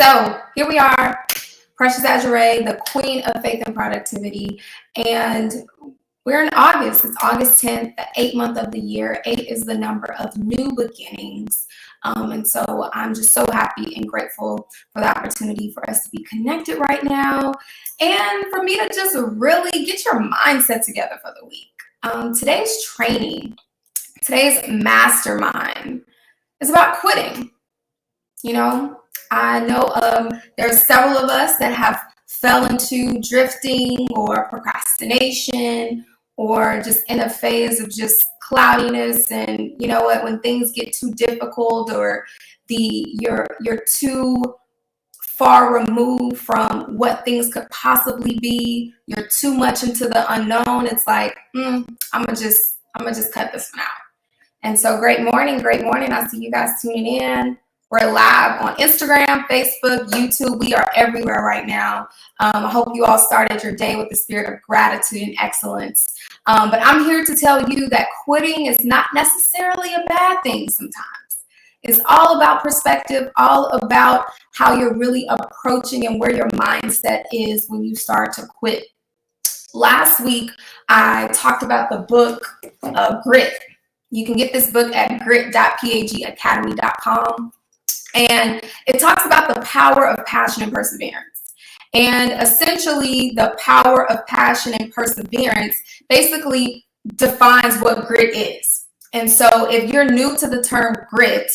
So here we are, Precious Azure, the queen of faith and productivity. And we're in August. It's August 10th, the 8th month of the year. 8 is the number of new beginnings. And so I'm just so happy and grateful for the opportunity for us to be connected right now and for me to just really get your mindset together for the week. Today's training, today's mastermind is about quitting. You know, I know there's several of us that have fell into drifting or procrastination or just in a phase of just cloudiness. And you know what, when things get too difficult or you're too far removed from what things could possibly be, you're too much into the unknown, it's like, I'm gonna just cut this one out. And so great morning. I see you guys tuning in. We're live on Instagram, Facebook, YouTube. We are everywhere right now. I hope you all started your day with the spirit of gratitude and excellence. But I'm here to tell you that quitting is not necessarily a bad thing sometimes. It's all about perspective, all about how you're really approaching and where your mindset is when you start to quit. Last week, I talked about the book Grit. You can get this book at grit.pagacademy.com. And it talks about the power of passion and perseverance. And essentially, the power of passion and perseverance basically defines what grit is. And so if you're new to the term grit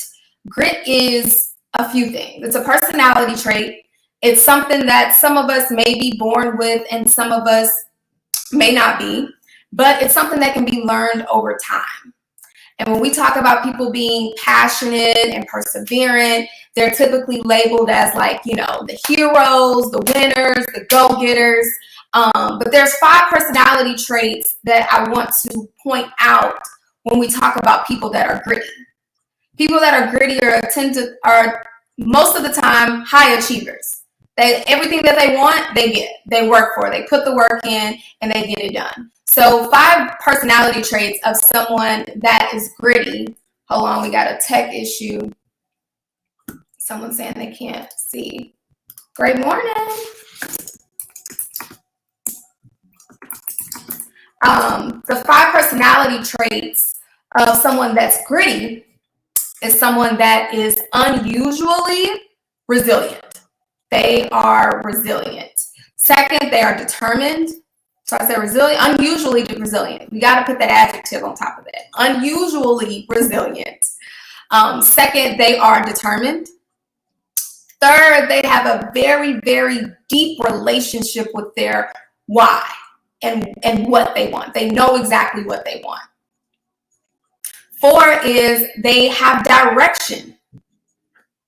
is a few things. It's a personality trait. It's something that some of us may be born with and some of us may not be, but it's something that can be learned over time. And when we talk about people being passionate and perseverant, they're typically labeled as like, the heroes, the winners, the go-getters. But there's 5 personality traits that I want to point out when we talk about people that are gritty. People that are gritty are most of the time high achievers. Everything that they want, they get. They work for it. They put the work in and they get it done. So 5 personality traits of someone that is gritty. Hold on, we got a tech issue. Someone saying they can't see. Great morning. The 5 personality traits of someone that's gritty is someone that is unusually resilient. They are resilient. Second, they are determined. So I said resilient, unusually resilient. We got to put that adjective on top of that. Unusually resilient. Second, they are determined. Third, they have a very, very deep relationship with their why and what they want. They know exactly what they want. 4 is they have direction.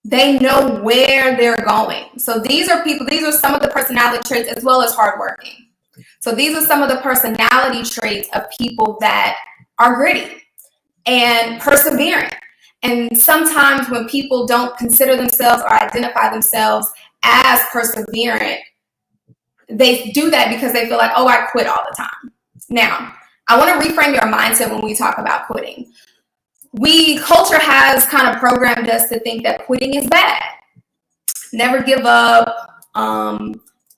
They know where they're going. So these are some of the personality traits as well as hardworking. So these are some of the personality traits of people that are gritty and perseverant. And sometimes when people don't consider themselves or identify themselves as perseverant, they do that because they feel like, oh, I quit all the time. Now, I want to reframe your mindset when we talk about quitting. Culture has kind of programmed us to think that quitting is bad. Never give up.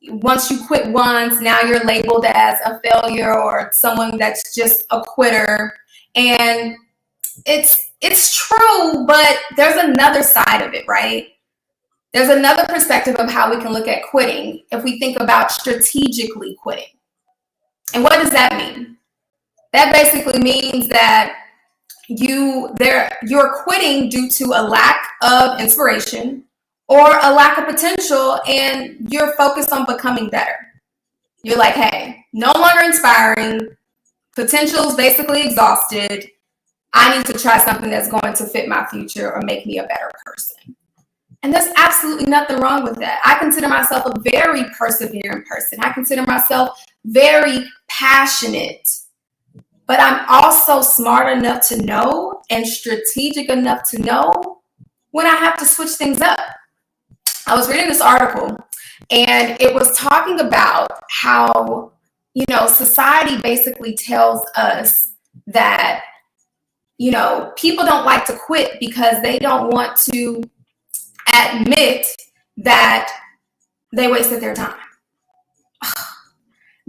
Once you quit once, now you're labeled as a failure or someone that's just a quitter. And it's true, but there's another side of it, right? There's another perspective of how we can look at quitting if we think about strategically quitting. And what does that mean? That basically means that you're quitting due to a lack of inspiration or a lack of potential, and you're focused on becoming better. You're like, hey, no longer inspiring, potential's basically exhausted. I need to try something that's going to fit my future or make me a better person. And there's absolutely nothing wrong with that. I consider myself a very persevering person. I consider myself very passionate. But I'm also smart enough to know and strategic enough to know when I have to switch things up. I was reading this article and it was talking about how, society basically tells us that, people don't like to quit because they don't want to admit that they wasted their time.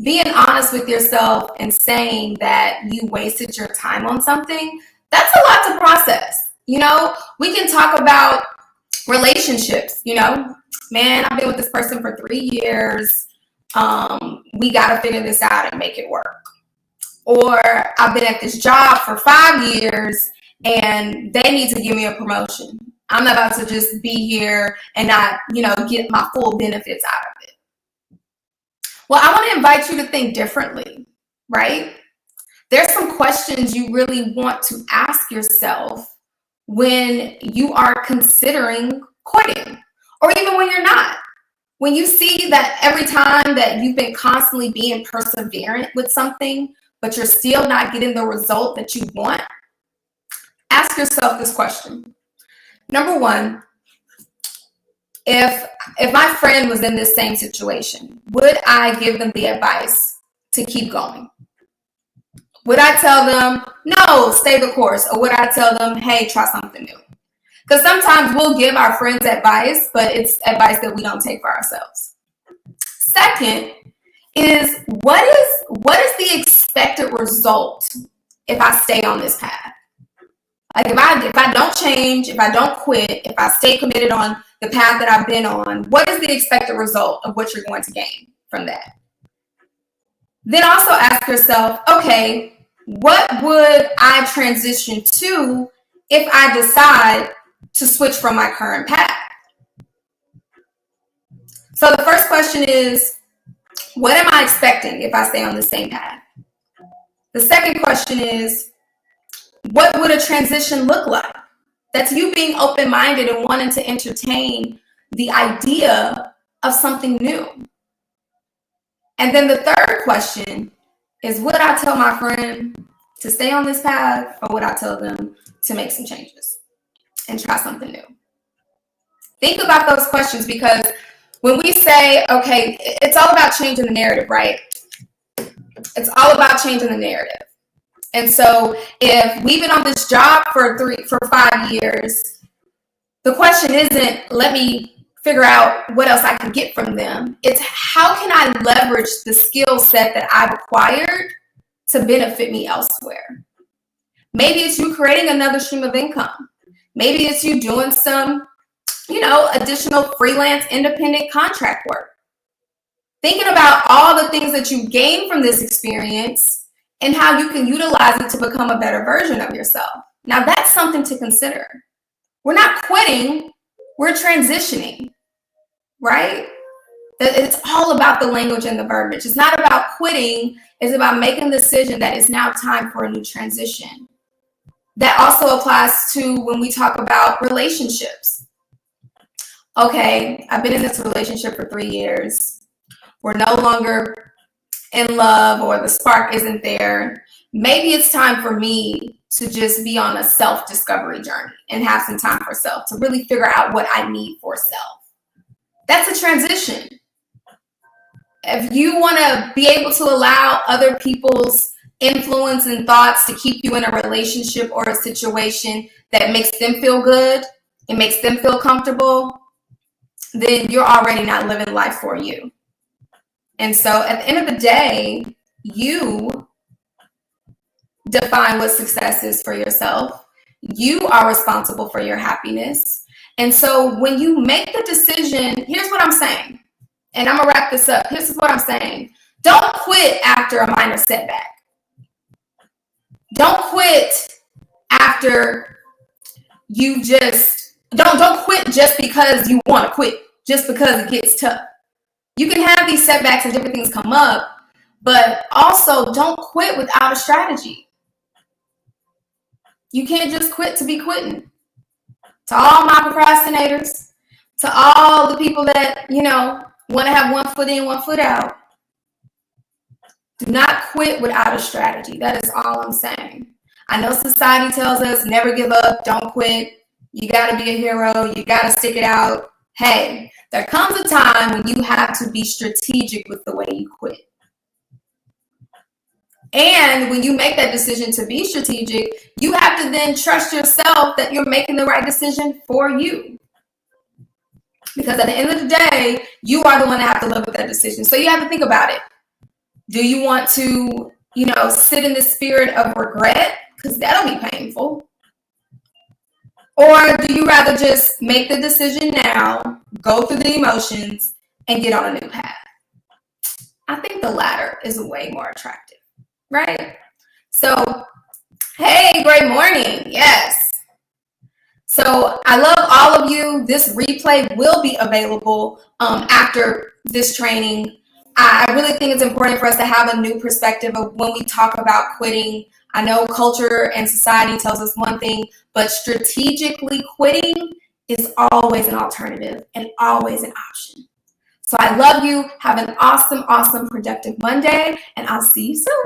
Being honest with yourself and saying that you wasted your time on something, that's a lot to process. You know, we can talk about relationships, you know, man, I've been with this person for 3 years. We got to figure this out and make it work. Or I've been at this job for 5 years and they need to give me a promotion. I'm not about to just be here and not, you know, get my full benefits out of it. Well, I want to invite you to think differently, right? There's some questions you really want to ask yourself when you are considering quitting, or even when you're not. When you see that every time that you've been constantly being perseverant with something, but you're still not getting the result that you want, ask yourself this question. Number one, if my friend was in this same situation, would I give them the advice to keep going? Would I tell them, no, stay the course? Or would I tell them, hey, try something new? Because sometimes we'll give our friends advice, but it's advice that we don't take for ourselves. Second is, what is the expected result if I stay on this path? Like if I don't change, if I don't quit, if I stay committed on the path that I've been on, what is the expected result of what you're going to gain from that? Then also ask yourself, okay, what would I transition to if I decide to switch from my current path? So the first question is, what am I expecting if I stay on the same path? The second question is, what would a transition look like? That's you being open-minded and wanting to entertain the idea of something new. And then the third question is, would I tell my friend to stay on this path, or would I tell them to make some changes and try something new? Think about those questions, because when we say, okay, it's all about changing the narrative, right? It's all about changing the narrative. And so if we've been on this job for 5 years, the question isn't, let me figure out what else I can get from them. It's, how can I leverage the skill set that I've acquired to benefit me elsewhere? Maybe it's you creating another stream of income. Maybe it's you doing some, additional freelance independent contract work. Thinking about all the things that you gain from this experience and how you can utilize it to become a better version of yourself. Now, that's something to consider. We're not quitting, we're transitioning, right? It's all about the language and the verbiage. It's not about quitting, it's about making the decision that it's now time for a new transition. That also applies to when we talk about relationships. Okay, I've been in this relationship for 3 years. We're no longer in love, or the spark isn't there. Maybe it's time for me to just be on a self-discovery journey and have some time for self, to really figure out what I need for self. That's a transition. If you want to be able to allow other people's influence and thoughts to keep you in a relationship or a situation that makes them feel good and makes them feel comfortable, then you're already not living life for you. And so at the end of the day, you define what success is for yourself. You are responsible for your happiness. And so when you make the decision, here's what I'm saying, and I'm going to wrap this up. Here's what I'm saying. Don't quit after a minor setback. Don't quit after you don't quit just because you want to quit, just because it gets tough. You can have these setbacks and different things come up, but also don't quit without a strategy. You can't just quit to be quitting. To all my procrastinators, to all the people that, want to have one foot in, one foot out, do not quit without a strategy. That is all I'm saying. I know society tells us never give up, don't quit. You got to be a hero. You got to stick it out. Hey, there comes a time when you have to be strategic with the way you quit. And when you make that decision to be strategic, you have to then trust yourself that you're making the right decision for you. Because at the end of the day, you are the one that have to live with that decision. So you have to think about it. Do you want to, sit in the spirit of regret? Because that'll be painful. Or do you rather just make the decision now, go through the emotions, and get on a new path? I think the latter is way more attractive, right? So, hey, great morning. Yes. So I love all of you. This replay will be available after this training. I really think it's important for us to have a new perspective of when we talk about quitting. I know culture and society tells us one thing, but strategically quitting is always an alternative and always an option. So I love you. Have an awesome, productive Monday, and I'll see you soon.